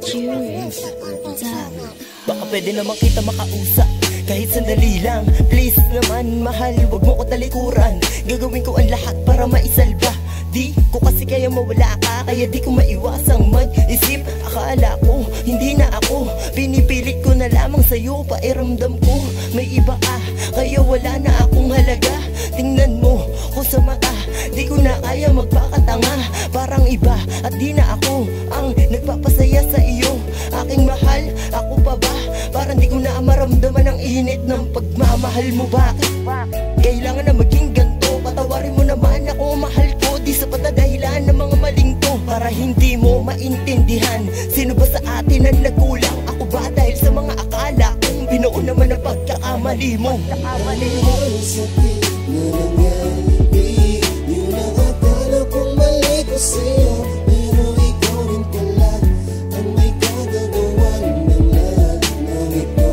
Curious. Baka pwede naman kita makausap kahit sandali lang. Please naman mahal, wag mo ko talikuran. Gagawin ko ang lahat para maisalba. Di ko kasi kaya mawala ka, kaya di ko maiwasang mag-isip. Akala ko hindi na ako, pinipilit ko na lamang sa'yo. Pairamdam ko may iba ka, kaya wala na akong halaga. Tingnan mo ko sa mata, di ko na kaya magpakatanga. Parang iba at di na ako ang nagpapasaya sa iyo. Aking mahal, ako pa ba? Parang di ko na maramdaman ang init ng pagmamahal mo. Bakit? Kailangan na maging ganto? Patawarin mo naman ako, mahal ko. Di sapat na dahilan ng mga maling to para hindi mo maintindihan. Sino ba sa atin ang nagkulang? Ako ba dahil sa mga akala kong binuo naman ang pagkakamali mo? Sakit na nangyari, yun ang akala kong mali ko sa'yo. Pero ikaw rin pala ang may kagagawan ng lahat ng ito.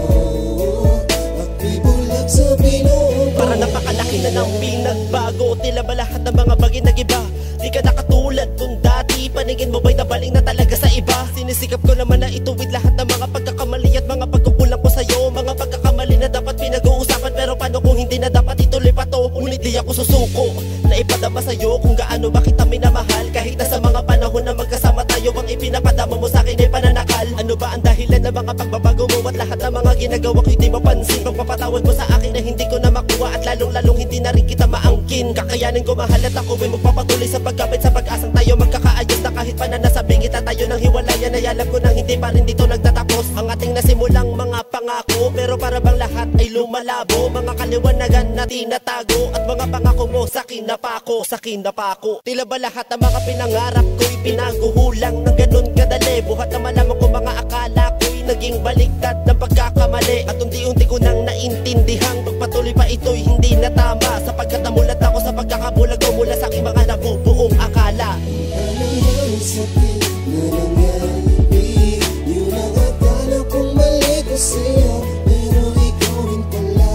Ako'y bulag sa binuo. Para napakalaki na ng pinagbago, tila ba lahat ng mga bagay nag-iba? Di ka nakatulad nung dati, paningin mo ba'y nabaling na talaga sa iba? Sinisikap ko naman na ituwid lahat ng mga pagkakamali at mga pagkukulang ko sa'yo. Mga pagkakamali na dapat pinag-uusapan, pero paano kung hindi na dapat ituloy pa to? Ngunit di ako susuko na ipadama sa'yo kung gaano ba kita minamahal. Kahit na sa mga panahon na magkasama tayo, ang ipinapadama mo sa'kin ay pananakal. Ano ba ang dahilan ng mga pagbabago mo at lahat ng mga ginagawa ko hindi mapansin? Pagpapatawad mo sa akin na hindi ko na makuha, at lalong-lalong hindi na rin kita maangkin. Kakayanin ko mahal at ako ay magpapatuloy sa pagkapit sa pag-asang tayo magkakaayos na kahit pa na nasabing kita tayo ng hiwalayan. Ay alam ko na hindi pa rin dito nagtatapos ang ating nasimulang mga pangako, pero para bang lahat ay lumalabo. Mga kaliwanagan na tinatago at mga pangako mo sa'kin na pako, sa'kin na pako. Tila ba lahat ng mga pinangarap ko'y pinaguhulang ng ganun kadali? Buhat na malaman ko mga akala ko'y naging baliktad ng pagkakamali. At unti-unti ko nang naintindihang pagpatuloy pa ito'y hindi na tama, sapagkat namulat ako sa pagkakabulag ko mula sa aking mga nabubuong akala. Ang sakit na nangyari, yun ang akala kong mali ko sa'yo. Pero ikaw rin pala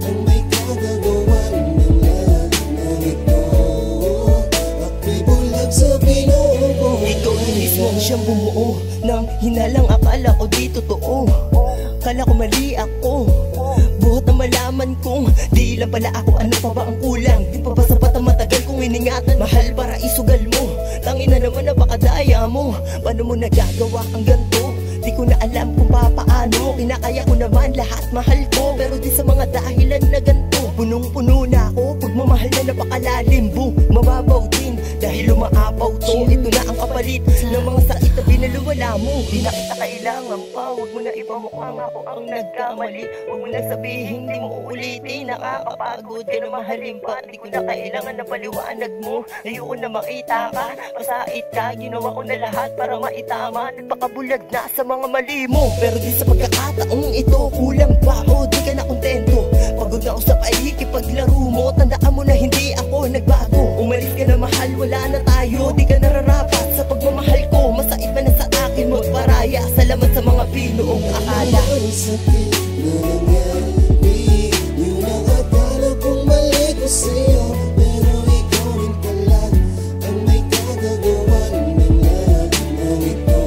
ang may kagagawan ng lahat ng ito. Ako'y bulag sa binuo ko. Ikaw rin mismo ang siyang bumuo ng hinalang akala ko di totoo. Kala ko mali ako, buhat na malaman kong di lang pala ako. Ano pa ba ang kulang? Di pa ba sapat ang matagal kong iningatan? Mahal para isugal mo, tangin na naman napakadaya mo. Paano mo nagagawa ang ganto? Di ko na alam kung papaano. Kinakaya ko naman lahat, mahal ko, pero di sa mga dahilan na ganto. Punong-puno na ako, pagmamahal na napakalalim. Mababaw din dahil lumaapaw to. Ito na ang kapalit ng mga sakit na binaluwala mo. Di na kita kailangan pa, huwag mo na ipamukhang ako ang nagkamali. Huwag mo na sabihin, di mo uulitin. Nakakapagod ka na mahalin pa. Di ko na kailangan na paliwanag mo. Ayoko na makita ka, pasait ka. Ginawa ko na lahat para maitama. Nagpakabulag na sa mga mali mo, pero di sa pagkakataong ito kulang pa o di ka na kontento. Pagod na ako sa pakikipaglaro mo. Tandaan mo na hindi ako nagbago. Umalis ka na mahal, wala na tayo. Di ka nararapat sa pagmamahal ko. Masait man na sa akin mo paraya. Salamat sa mga binuong akala. Ang sakit na nangyari, yun ang akala kong mali ko sa'yo. Pero ikaw rin pala ang may kagagawan ng lahat ng ito.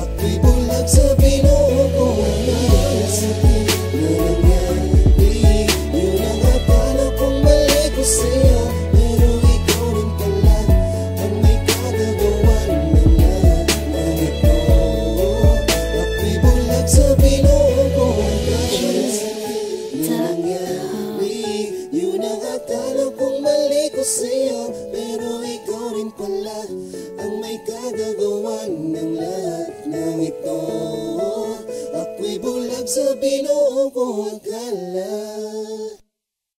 Ako'y bulag sa binuo ko. Ang sakit na nangyari, yun ang akala kong mali ko sa'yo. Pero ikaw rin pala ang may kagagawan ng lahat ng ito. Ako'y bulag sa binuo ko. Ang sakit na nangyari, yun ang akala kong mali ko sa'yo. Pero ikaw rin pala ang may kagagawan ng lahat ng ito. Ako'y bulag sa binuo ko akala.